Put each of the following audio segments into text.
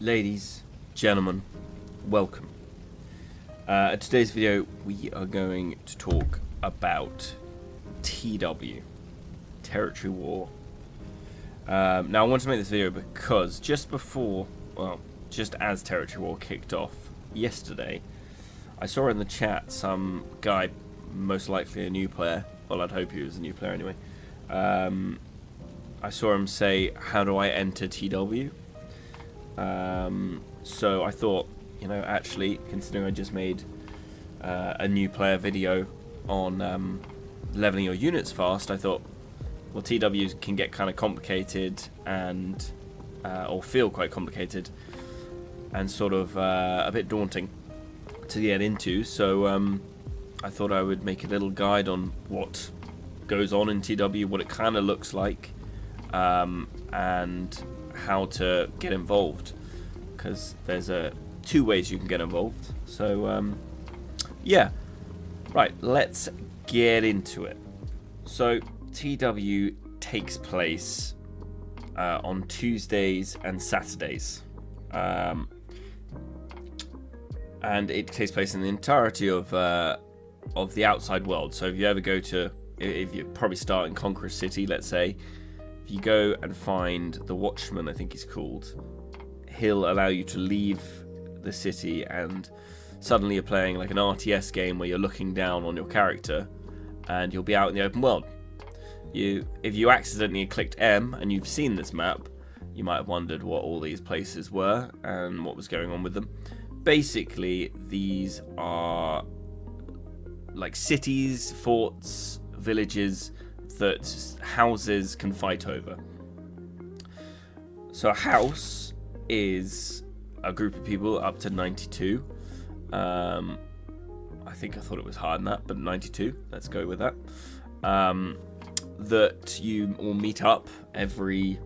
Ladies, gentlemen, welcome. In today's video, we are going to talk about TW, Territory War. Now, I want to make this video because just as Territory War kicked off yesterday, I saw in the chat some guy, most likely a new player, well, I'd hope he was a new player anyway, I saw him say, "How do I enter TW?" So I thought, actually, considering I just made a new player video on leveling your units fast, I thought, well, TWs can get kind of complicated and or feel quite complicated and sort of a bit daunting to get into. So I thought I would make a little guide on what goes on in TW, what it kind of looks like, and how to get involved, because there's two ways you can get involved. So yeah, right, let's get into it. So TW takes place on Tuesdays and Saturdays, and it takes place in the entirety of the outside world. So if you ever if you probably start in Conqueror City, let's say, if you go and find the Watchman, I think he's called, he'll allow you to leave the city, and suddenly you're playing like an RTS game where you're looking down on your character and you'll be out in the open world. If you accidentally clicked M and you've seen this map, you might have wondered what all these places were and what was going on with them. Basically, these are like cities, forts, villages that houses can fight over. So a house is a group of people up to 92. I thought it was higher than that, but 92, let's go with that. That you all meet up every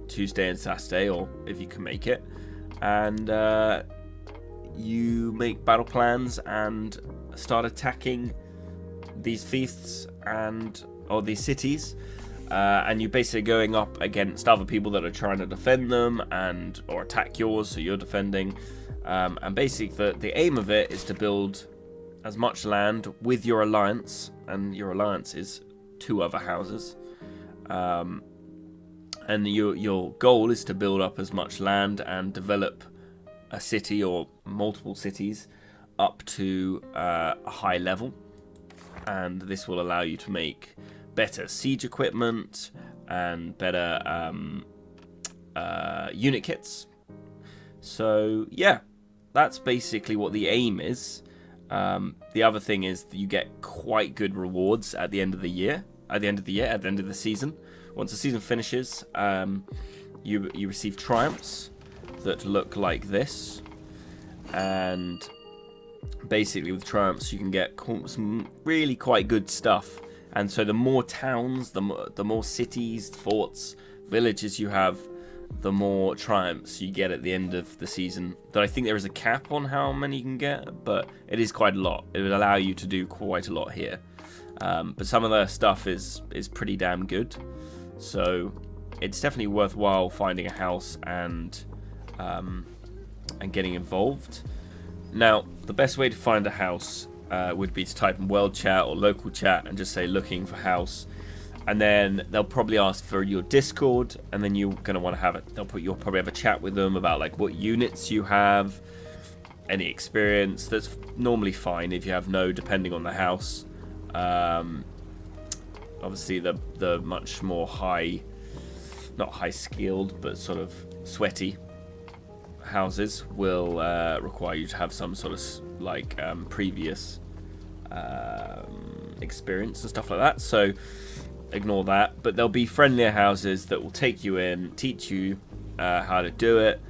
Tuesday and Saturday, or if you can make it, and you make battle plans and start attacking these fiefs or these cities, and you're basically going up against other people that are trying to defend them or attack yours, so you're defending. And basically the aim of it is to build as much land with your alliance, and your alliance is 2 other houses. And your goal is to build up as much land and develop a city or multiple cities up to a high level. And this will allow you to make better siege equipment and better unit kits. So yeah, that's basically what the aim is. The other thing is that you get quite good rewards at the end of the season. Once the season finishes, you receive triumphs that look like this, and basically with triumphs you can get some really quite good stuff. And so the more towns, the more cities, forts, villages you have, the more triumphs you get at the end of the season. Though I think there is a cap on how many you can get, but it is quite a lot. It would allow you to do quite a lot here. But some of the stuff is pretty damn good. So it's definitely worthwhile finding a house and getting involved. Now, the best way to find a house would be to type in world chat or local chat and just say looking for house. And then they'll probably ask for your Discord, and then you're going to want to have it. You'll probably have a chat with them about like what units you have, any experience. That's normally fine if you have no, depending on the house. Obviously the much more not high skilled, but sort of sweaty houses will require you to have some sort of like previous experience and stuff like that. So ignore that, but there'll be friendlier houses that will take you in, teach you how to do it.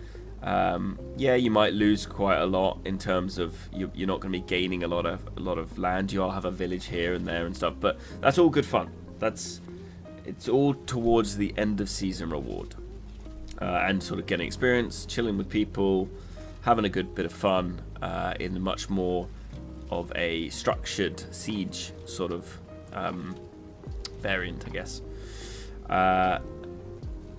Yeah, you might lose quite a lot in terms of you're not going to be gaining a lot of land. You'll have a village here and there and stuff, but that's all good fun. It's all towards the end of season reward, and sort of getting experience, chilling with people, having a good bit of fun in much more of a structured siege sort of variant, I guess.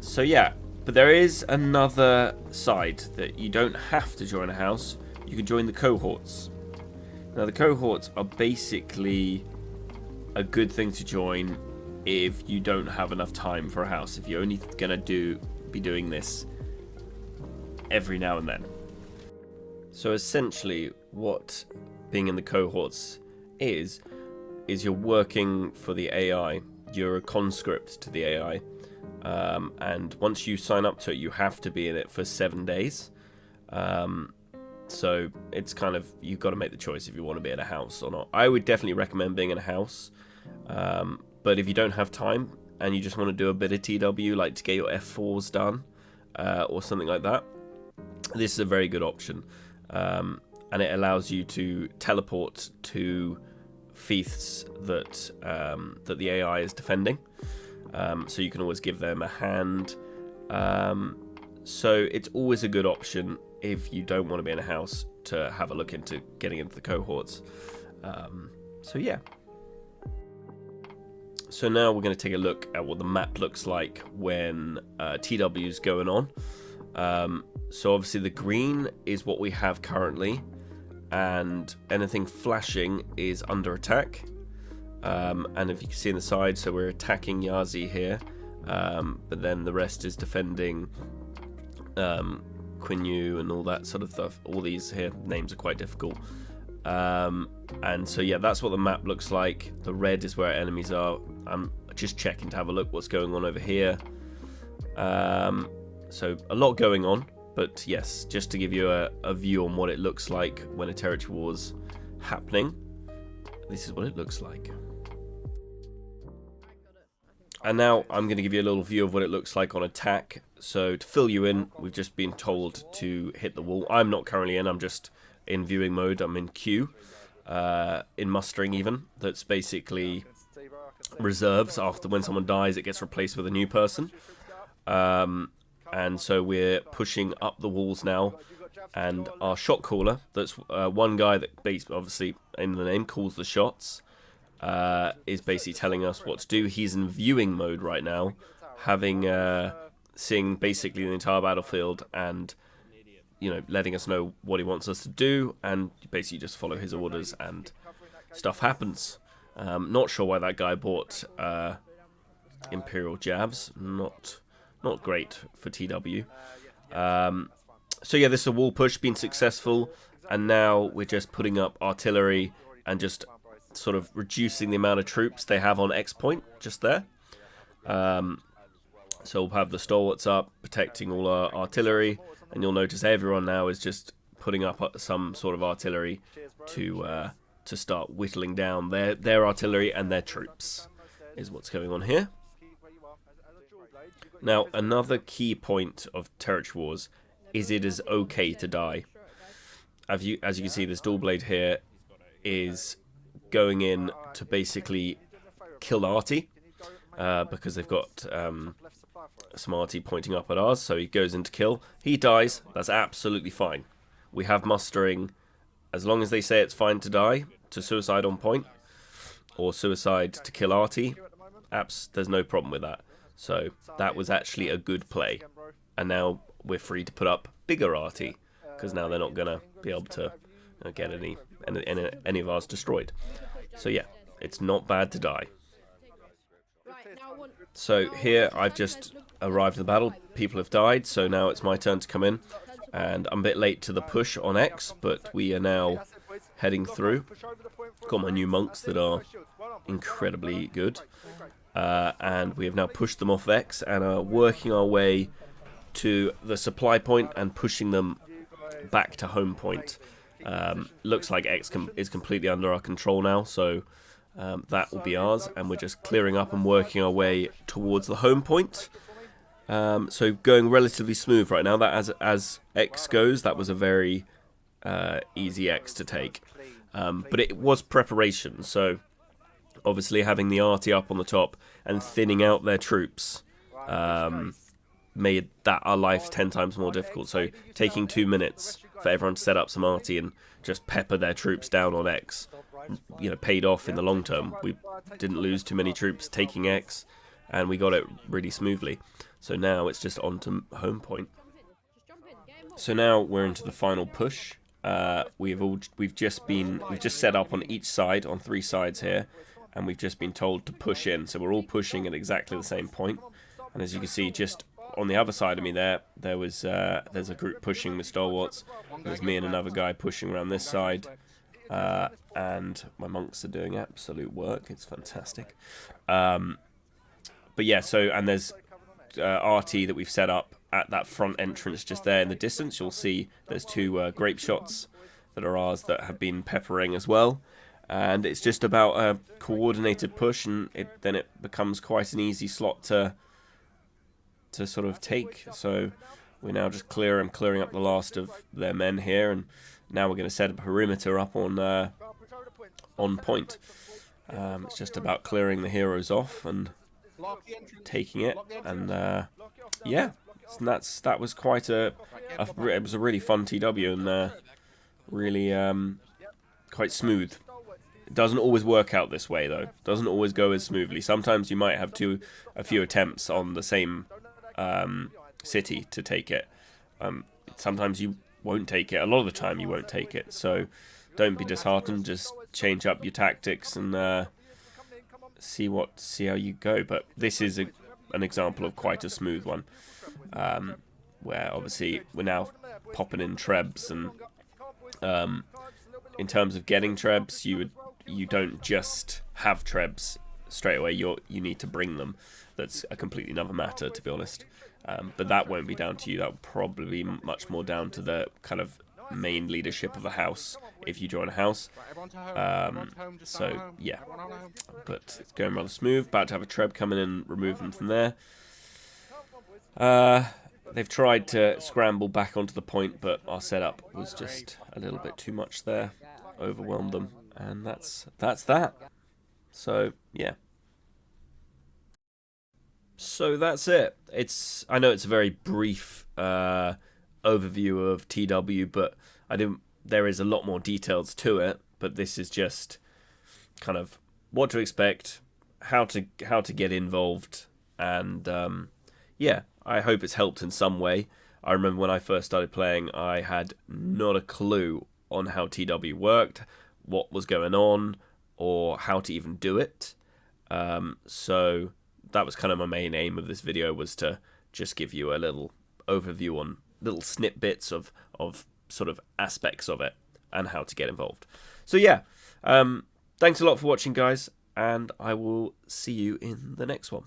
So yeah, But there is another side that you don't have to join a house. You can join the cohorts. Now the cohorts are basically a good thing to join if you don't have enough time for a house. If you're only gonna be doing this every now and then. So essentially what being in the cohorts is you're working for the AI. You're a conscript to the AI. And once you sign up to it, you have to be in it for 7 days. So it's kind of, you've got to make the choice if you want to be in a house or not. I would definitely recommend being in a house. But if you don't have time and you just want to do a bit of TW, like to get your F4s done or something like that, this is a very good option. And it allows you to teleport to fiefs that the AI is defending. So you can always give them a hand. So it's always a good option if you don't want to be in a house to have a look into getting into the cohorts. So yeah. So now we're going to take a look at what the map looks like when TW is going on. So obviously the green is what we have currently, and anything flashing is under attack. And if you can see on the side, so we're attacking Yazi here, but then the rest is defending Quinyu and all that sort of stuff. All these here names are quite difficult. And so yeah, that's what the map looks like. The red is where our enemies are. I'm just checking to have a look what's going on over here. So a lot going on, but yes, just to give you a view on what it looks like when a territory war's happening, this is what it looks like. And now I'm going to give you a little view of what it looks like on attack. So to fill you in, we've just been told to hit the wall. I'm not currently in, I'm just in viewing mode. I'm in queue, in mustering even. That's basically reserves. After when someone dies, it gets replaced with a new person. And so we're pushing up the walls now. And our shot caller, that's one guy that obviously in the name calls the shots, is basically telling us what to do. He's in viewing mode right now, having seeing basically the entire battlefield and, you know, letting us know what he wants us to do, and basically just follow his orders and stuff happens. Not sure why that guy bought Imperial jabs. Not great for TW. So yeah, this is a wall push, been successful, and now we're just putting up artillery and just sort of reducing the amount of troops they have on X point, just there. So we'll have the stalwarts up, protecting all our artillery, and you'll notice everyone now is just putting up some sort of artillery to start whittling down their artillery and their troops, is what's going on here. Now, another key point of territory wars is it is okay to die. As you can see, this dual blade here is going in to basically kill Arty, because they've got some Arty pointing up at ours, so he goes in to kill. He dies, that's absolutely fine. We have mustering, as long as they say it's fine to die, to suicide on point, or suicide to kill Arty, there's no problem with that. So that was actually a good play. And now we're free to put up bigger Arty, because now they're not going to be able to get any of ours destroyed. So yeah, it's not bad to die. So here I've just arrived in the battle. People have died, so now it's my turn to come in. And I'm a bit late to the push on X, but we are now heading through. Got my new monks that are incredibly good. And we have now pushed them off X and are working our way to the supply point and pushing them back to home point. Looks like X is completely under our control now, so that will be ours, and we're just clearing up and working our way towards the home point. So going relatively smooth right now. That as X goes, that was a very easy X to take, but it was preparation. So obviously having the Arty up on the top and thinning out their troops made that our life 10 times more difficult. So taking 2 minutes for everyone to set up some Arty and just pepper their troops down on X, you know, paid off in the long term. We didn't lose too many troops taking X, and we got it really smoothly. So now it's just on to home point. So now we're into the final push. We've just set up on each side, on 3 sides here, and we've just been told to push in. So we're all pushing at exactly the same point. And as you can see, just on the other side of me there's a group pushing with stalwarts. There's me and another guy pushing around this side. And my monks are doing absolute work. It's fantastic. But yeah, and there's RT that we've set up at that front entrance just there in the distance. You'll see there's 2 grape shots that are ours that have been peppering as well. And it's just about a coordinated push, and then it becomes quite an easy slot to sort of take. So we're now just clearing up the last of their men here, and now we're going to set a perimeter up on point. It's just about clearing the heroes off and taking it, and yeah, that was quite it was a really fun TW, and really quite smooth. It doesn't always work out this way though. It doesn't always go as smoothly. Sometimes you might have a few attempts on the same city to take it. Sometimes you won't take it. A lot of the time you won't take it. So don't be disheartened. Just change up your tactics and see how you go. But this is an example of quite a smooth one, where obviously we're now popping in trebs, and in terms of getting trebs, you don't just have trebs straight away. You need to bring them. That's a completely another matter, to be honest. But that won't be down to you. That will probably be much more down to the kind of main leadership of a house if you join a house. So yeah, but it's going rather smooth. About to have a treb come in and remove them from there. They've tried to scramble back onto the point, but our setup was just a little bit too much there. Overwhelmed them, and that's that. So yeah. So that's it. I know it's a very brief overview of TW, but there is a lot more details to it. But this is just kind of what to expect, how to get involved, and yeah, I hope it's helped in some way. I remember when I first started playing, I had not a clue on how TW worked, what was going on, or how to even do it. So that was kind of my main aim of this video, was to just give you a little overview on little snippets of sort of aspects of it and how to get involved. So yeah, thanks a lot for watching, guys, and I will see you in the next one.